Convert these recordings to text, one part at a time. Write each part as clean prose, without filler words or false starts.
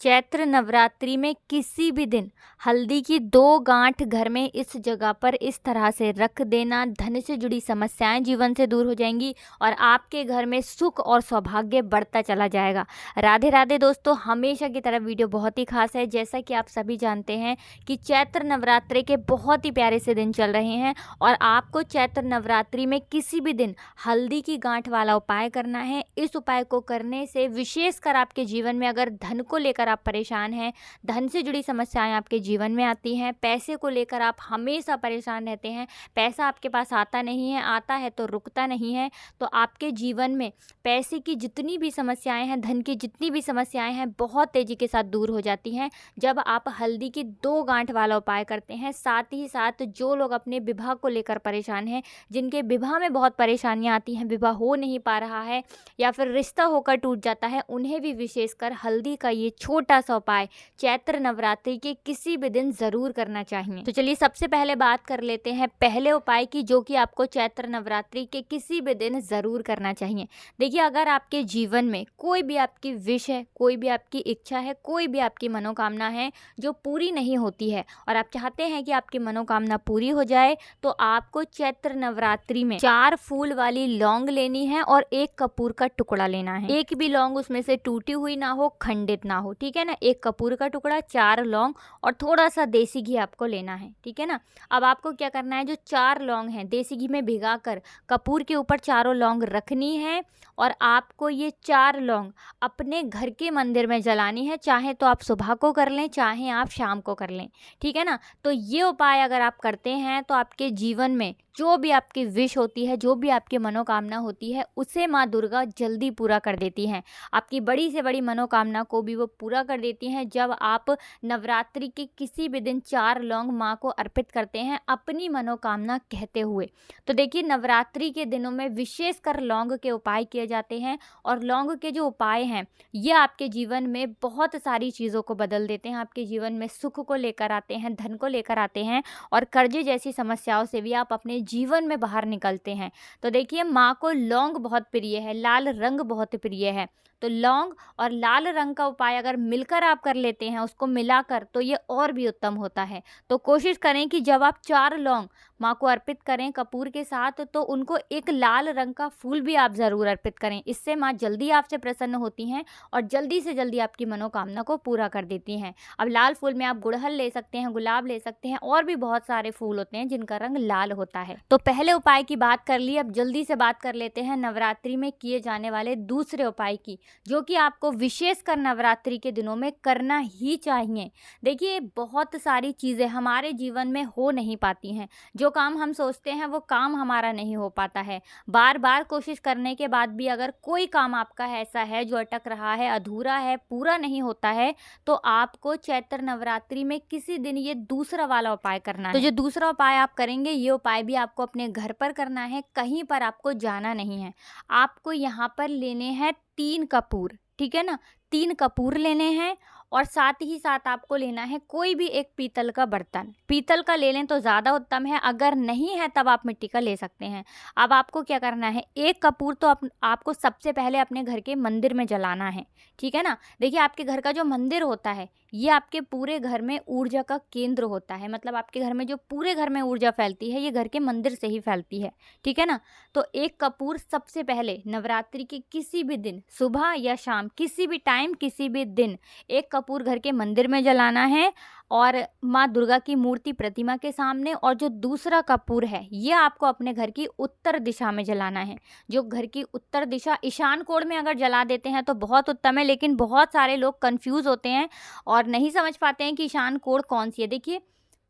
चैत्र नवरात्रि में किसी भी दिन हल्दी की 2 गांठ घर में इस जगह पर इस तरह से रख देना, धन से जुड़ी समस्याएं जीवन से दूर हो जाएंगी और आपके घर में सुख और सौभाग्य बढ़ता चला जाएगा। राधे राधे दोस्तों, हमेशा की तरह वीडियो बहुत ही खास है। जैसा कि आप सभी जानते हैं कि चैत्र नवरात्रि के बहुत ही प्यारे से दिन चल रहे हैं और आपको चैत्र नवरात्रि में किसी भी दिन हल्दी की गांठ वाला उपाय करना है। इस उपाय को करने से विशेषकर आपके जीवन में अगर धन को लेकर आप परेशान हैं, धन से जुड़ी समस्याएं आपके जीवन में आती हैं, पैसे को लेकर आप हमेशा परेशान रहते हैं, पैसा आपके पास आता नहीं है, आता है तो रुकता नहीं है, तो आपके जीवन में पैसे की जितनी भी समस्याएं हैं, धन की जितनी भी समस्याएं हैं, बहुत तेज़ी के साथ दूर हो जाती हैं जब आप हल्दी की 2 गांठ वाला उपाय करते हैं। साथ ही साथ जो लोग अपने विवाह को लेकर परेशान हैं, जिनके विवाह में बहुत परेशानियाँ आती हैं, विवाह हो नहीं पा रहा है या फिर रिश्ता होकर टूट जाता है, उन्हें भी विशेषकर हल्दी का ये छोटा सा उपाय चैत्र नवरात्रि के किसी भी दिन ज़रूर करना चाहिए। तो चलिए सबसे पहले बात कर लेते हैं पहले उपाय की, जो कि आपको चैत्र नवरात्रि के किसी भी दिन ज़रूर करना चाहिए। देखिए, अगर आपके जीवन में कोई भी आपकी विश है, कोई भी आपकी इच्छा है, कोई भी आपकी मनोकामना है जो पूरी नहीं होती है और आप चाहते हैं कि आपकी मनोकामना पूरी हो जाए, तो आपको चैत्र नवरात्रि में 4 फूल वाली लौंग लेनी है और 1 कपूर का टुकड़ा लेना है। एक भी लौंग उसमें से टूटी हुई ना हो, खंडित ना हो, ठीक है ना। 1 कपूर का टुकड़ा, 4 लौंग और थोड़ा सा देसी घी आपको लेना है, ठीक है ना। अब आपको क्या करना है, जो 4 लौंग हैं देसी घी में भिगाकर कपूर के ऊपर चारों लौंग रखनी है और आपको ये 4 लौंग अपने घर के मंदिर में जलानी है। चाहे तो आप सुबह को कर लें, चाहे आप शाम को कर लें, ठीक है ना। तो ये उपाय अगर आप करते हैं तो आपके जीवन में जो भी आपकी विश होती है, जो भी आपकी मनोकामना होती है, उसे माँ दुर्गा जल्दी पूरा कर देती हैं। आपकी बड़ी से बड़ी मनोकामना को भी वो पूरा कर देती हैं जब आप नवरात्रि के किसी भी दिन 4 लौंग माँ को अर्पित करते हैं अपनी मनोकामना कहते हुए। तो देखिए, नवरात्रि के दिनों में विशेषकर लौंग के उपाय किए जाते हैं और लौंग के जो उपाय हैं ये आपके जीवन में बहुत सारी चीज़ों को बदल देते हैं। आपके जीवन में सुख को लेकर आते हैं, धन को लेकर आते हैं और कर्जे जैसी समस्याओं से भी आप अपने जीवन में बाहर निकलते हैं। तो देखिए, माँ को लौंग बहुत प्रिय है, लाल रंग बहुत प्रिय है, तो लौंग और लाल रंग का उपाय अगर मिलकर आप कर लेते हैं, उसको मिलाकर, तो ये और भी उत्तम होता है। तो कोशिश करें कि जब आप 4 लौंग माँ को अर्पित करें कपूर के साथ, तो उनको एक लाल रंग का फूल भी आप ज़रूर अर्पित करें। इससे माँ जल्दी आपसे प्रसन्न होती हैं और जल्दी से जल्दी आपकी मनोकामना को पूरा कर देती हैं। अब लाल फूल में आप गुड़हल ले सकते हैं, गुलाब ले सकते हैं और भी बहुत सारे फूल होते हैं जिनका रंग लाल होता है। तो पहले उपाय की बात कर ली, अब जल्दी से बात कर लेते हैं नवरात्रि में किए जाने वाले दूसरे उपाय की, जो कि आपको विशेषकर नवरात्रि के दिनों में करना ही चाहिए। देखिए, बहुत सारी चीज़ें हमारे जीवन में हो नहीं पाती हैं, जो काम हम सोचते हैं वो काम हमारा नहीं हो पाता है। बार बार कोशिश करने के बाद भी अगर कोई काम आपका ऐसा है जो अटक रहा है, अधूरा है, पूरा नहीं होता है, तो आपको चैत्र नवरात्रि में किसी दिन ये दूसरा वाला उपाय करना है। तो जो दूसरा उपाय आप करेंगे, ये उपाय भी आपको अपने घर पर करना है, कहीं पर आपको जाना नहीं है। आपको यहाँ पर लेने हैं 3 कपूर, ठीक है ना। 3 कपूर लेने हैं और साथ ही साथ आपको लेना है कोई भी एक पीतल का बर्तन। पीतल का ले लें तो ज़्यादा उत्तम है, अगर नहीं है तब आप मिट्टी का ले सकते हैं। अब आपको क्या करना है, 1 कपूर तो आपको सबसे पहले अपने घर के मंदिर में जलाना है, ठीक है ना। देखिए, आपके घर का जो मंदिर होता है ये आपके पूरे घर में ऊर्जा का केंद्र होता है, मतलब आपके घर में जो पूरे घर में ऊर्जा फैलती है ये घर के मंदिर से ही फैलती है, ठीक है ना। तो 1 कपूर सबसे पहले नवरात्रि के किसी भी दिन, सुबह या शाम, किसी भी टाइम, किसी भी दिन 1 कपूर घर के मंदिर में जलाना है और माँ दुर्गा की मूर्ति प्रतिमा के सामने। और जो दूसरा कपूर है ये आपको अपने घर की उत्तर दिशा में जलाना है। जो घर की उत्तर दिशा, ईशान कोण में अगर जला देते हैं तो बहुत उत्तम है, लेकिन बहुत सारे लोग कंफ्यूज होते हैं और नहीं समझ पाते हैं कि ईशान कोण कौन सी है। देखिए,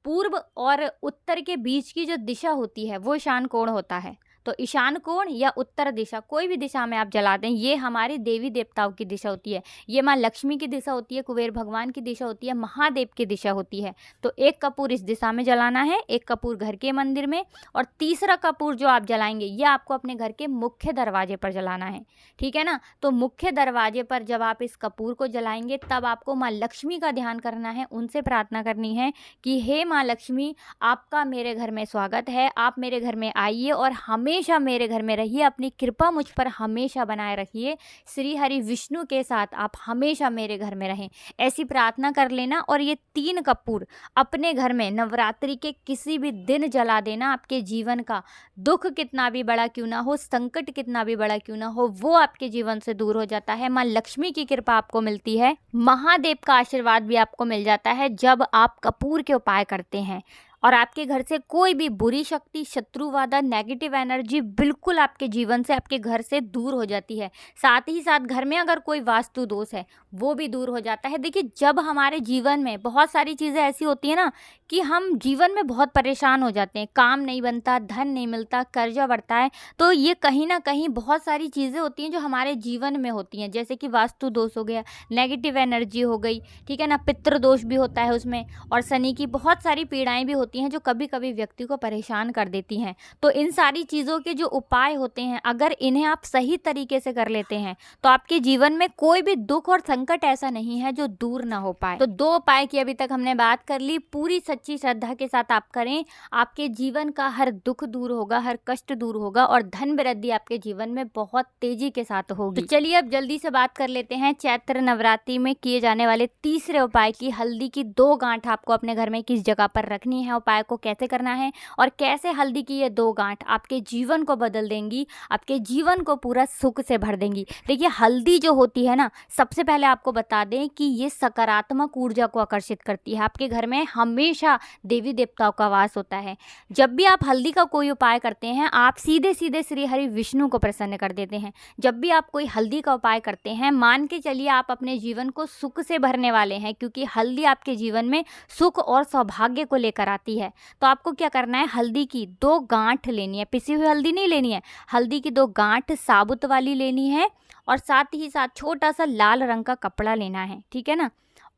पूर्व और उत्तर के बीच की जो दिशा होती है वो ईशान कोण होता है। तो ईशान कोण या उत्तर दिशा, कोई भी दिशा में आप जला दें, ये हमारी देवी देवताओं की दिशा होती है, ये माँ लक्ष्मी की दिशा होती है, कुबेर भगवान की दिशा होती है, महादेव की दिशा होती है। तो 1 कपूर इस दिशा में जलाना है, 1 कपूर घर के मंदिर में, और तीसरा कपूर जो आप जलाएंगे ये आपको अपने घर के मुख्य दरवाजे पर जलाना है, ठीक है ना। तो मुख्य दरवाजे पर जब आप इस कपूर को जलाएंगे तब आपको माँ लक्ष्मी का ध्यान करना है, उनसे प्रार्थना करनी है कि हे माँ लक्ष्मी, आपका मेरे घर में स्वागत है, आप मेरे घर में आइए और हमें हमेशा मेरे घर में रहिए, अपनी कृपा मुझ पर हमेशा बनाए रखिए, श्री हरि विष्णु के साथ आप हमेशा मेरे घर में रहें। ऐसी प्रार्थना कर लेना और ये 3 कपूर अपने घर में नवरात्रि के किसी भी दिन जला देना। आपके जीवन का दुख कितना भी बड़ा क्यों ना हो, संकट कितना भी बड़ा क्यों ना हो, वो आपके जीवन से दूर हो जाता है। माँ लक्ष्मी की कृपा आपको मिलती है, महादेव का आशीर्वाद भी आपको मिल जाता है जब आप कपूर के उपाय करते हैं। और आपके घर से कोई भी बुरी शक्ति, शत्रुवादा, नेगेटिव एनर्जी बिल्कुल आपके जीवन से, आपके घर से दूर हो जाती है। साथ ही साथ घर में अगर कोई वास्तु दोष है वो भी दूर हो जाता है। देखिए, जब हमारे जीवन में बहुत सारी चीज़ें ऐसी होती हैं ना कि हम जीवन में बहुत परेशान हो जाते हैं, काम नहीं बनता, धन नहीं मिलता, कर्जा बढ़ता है, तो ये कहीं ना कहीं बहुत सारी चीज़ें होती हैं जो हमारे जीवन में होती हैं, जैसे कि वास्तु दोष हो गया, नेगेटिव एनर्जी हो गई, ठीक है ना, पितृ दोष भी होता है उसमें, और शनि की बहुत सारी पीड़ाएं भी होती हैं जो कभी कभी व्यक्ति को परेशान कर देती हैं। तो इन सारी चीज़ों के जो उपाय होते हैं, अगर इन्हें आप सही तरीके से कर लेते हैं तो आपके जीवन में कोई भी दुख और संकट ऐसा नहीं है जो दूर ना हो पाए। तो 2 उपाय की अभी तक हमने बात कर ली, पूरी सच्ची श्रद्धा के साथ आप करें, आपके जीवन का हर दुख दूर होगा, हर कष्ट दूर होगा और धन वृद्धि आपके जीवन में बहुत तेजी के साथ होगी। तो चलिए अब जल्दी से बात कर लेते हैं चैत्र नवरात्रि में किए जाने वाले तीसरे उपाय की। हल्दी की 2 गांठ आपको अपने घर में किस जगह पर रखनी है, उपाय को कैसे करना है और कैसे हल्दी की ये 2 गांठ आपके जीवन को बदल देंगी, आपके जीवन को पूरा सुख से भर देंगी। देखिए, हल्दी जो होती है ना, सबसे पहले आपको बता दें कि ये सकारात्मक ऊर्जा को आकर्षित करती है। आपके घर में हमेशा देवी देवताओं का वास होता है। जब भी आप हल्दी का कोई उपाय करते हैं, आप सीधे सीधे श्री हरि विष्णु को प्रसन्न कर देते हैं। जब भी आप कोई हल्दी का उपाय करते हैं, मान के चलिए आप अपने जीवन को सुख से भरने वाले हैं, क्योंकि हल्दी आपके जीवन में सुख और सौभाग्य को लेकर आती है। तो आपको क्या करना है, हल्दी की 2 गांठ लेनी है, पिसी हुई हल्दी नहीं लेनी है, हल्दी की 2 गांठ साबुत वाली लेनी है और साथ ही साथ छोटा सा लाल रंग का कपड़ा लेना है, ठीक है ना।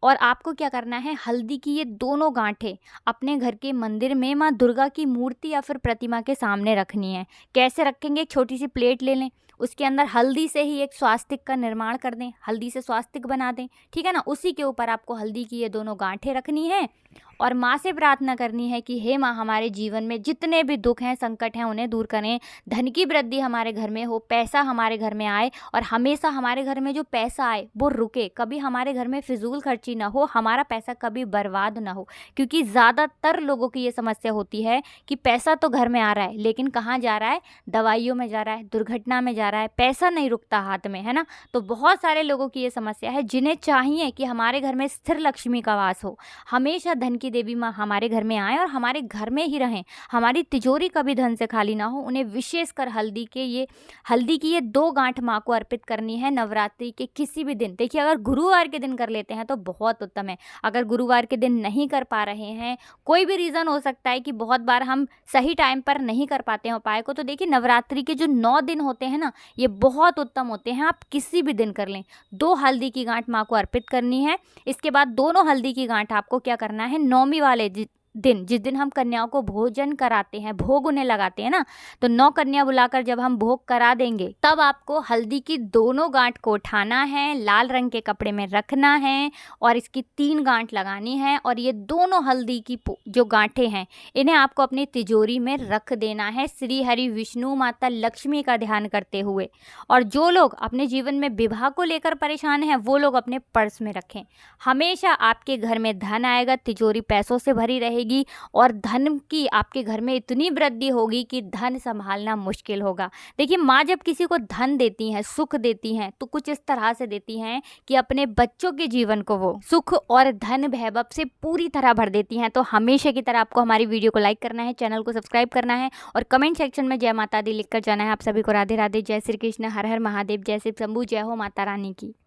और आपको क्या करना है, हल्दी की ये दोनों गांठें अपने घर के मंदिर में माँ दुर्गा की मूर्ति या फिर प्रतिमा के सामने रखनी है। कैसे रखेंगे, एक छोटी सी प्लेट ले लें, उसके अंदर हल्दी से ही एक स्वास्तिक का निर्माण कर दें, हल्दी से स्वास्तिक बना दें, ठीक है ना। उसी के ऊपर आपको हल्दी की ये दोनों गांठें रखनी है और माँ से प्रार्थना करनी है कि हे माँ, हमारे जीवन में जितने भी दुख हैं, संकट हैं, उन्हें दूर करें, धन की वृद्धि हमारे घर में हो, पैसा हमारे घर में आए और हमेशा हमारे घर में जो पैसा आए वो रुके, कभी हमारे घर में फिजूल खर्ची ना हो, हमारा पैसा कभी बर्बाद ना हो। क्योंकि ज़्यादातर लोगों की ये समस्या होती है कि पैसा तो घर में आ रहा है लेकिन कहाँ जा रहा है, दवाइयों में जा रहा है, दुर्घटना में जा रहा है, पैसा नहीं रुकता हाथ में, है ना। तो बहुत सारे लोगों की ये समस्या है जिन्हें चाहिए कि हमारे घर में स्थिर लक्ष्मी का वास हो, हमेशा धन की देवी माँ हमारे घर में आए और हमारे घर में ही रहें, हमारी तिजोरी कभी धन से खाली ना हो। उन्हें विशेषकर हल्दी की ये 2 गांठ माँ को अर्पित करनी है नवरात्रि के किसी भी दिन। देखिए, अगर गुरुवार के दिन कर लेते हैं तो बहुत उत्तम है। अगर गुरुवार के दिन नहीं कर पा रहे हैं, कोई भी रीज़न हो सकता है कि बहुत बार हम सही टाइम पर नहीं कर पाते हैं उपाय को, तो देखिए नवरात्रि के जो 9 दिन होते हैं ना, ये बहुत उत्तम होते हैं, आप किसी भी दिन कर लें। 2 हल्दी की गांठ माँ को अर्पित करनी है। इसके बाद दोनों हल्दी की गांठ आपको क्या करना है, नौमी वाले दिन, जिस दिन हम कन्याओं को भोजन कराते हैं, भोग उन्हें लगाते हैं ना, तो 9 कन्या बुलाकर जब हम भोग करा देंगे तब आपको हल्दी की दोनों गांठ को उठाना है, लाल रंग के कपड़े में रखना है और इसकी 3 गांठ लगानी है। और ये दोनों हल्दी की जो गांठें हैं, इन्हें आपको अपनी तिजोरी में रख देना है, श्री हरि विष्णु माता लक्ष्मी का ध्यान करते हुए। और जो लोग अपने जीवन में विवाह को लेकर परेशान हैं, वो लोग अपने पर्स में रखें। हमेशा आपके घर में धन आएगा, तिजोरी पैसों से भरी रहेगी और धन की आपके घर में इतनी वृद्धि होगी कि धन संभालना मुश्किल होगा। देखिए, माँ जब किसी को धन देती हैं, सुख देती हैं, तो कुछ इस तरह से देती हैं कि अपने बच्चों के जीवन को वो सुख और धन वैभव से पूरी तरह भर देती हैं। तो हमेशा की तरह आपको हमारी वीडियो को लाइक करना है, चैनल को सब्सक्राइब करना है और कमेंट सेक्शन में जय माता दी लिखकर जाना है। आप सभी को राधे राधे, जय श्री कृष्ण, हर हर महादेव, जय शिव शंभू, जय हो माता रानी की।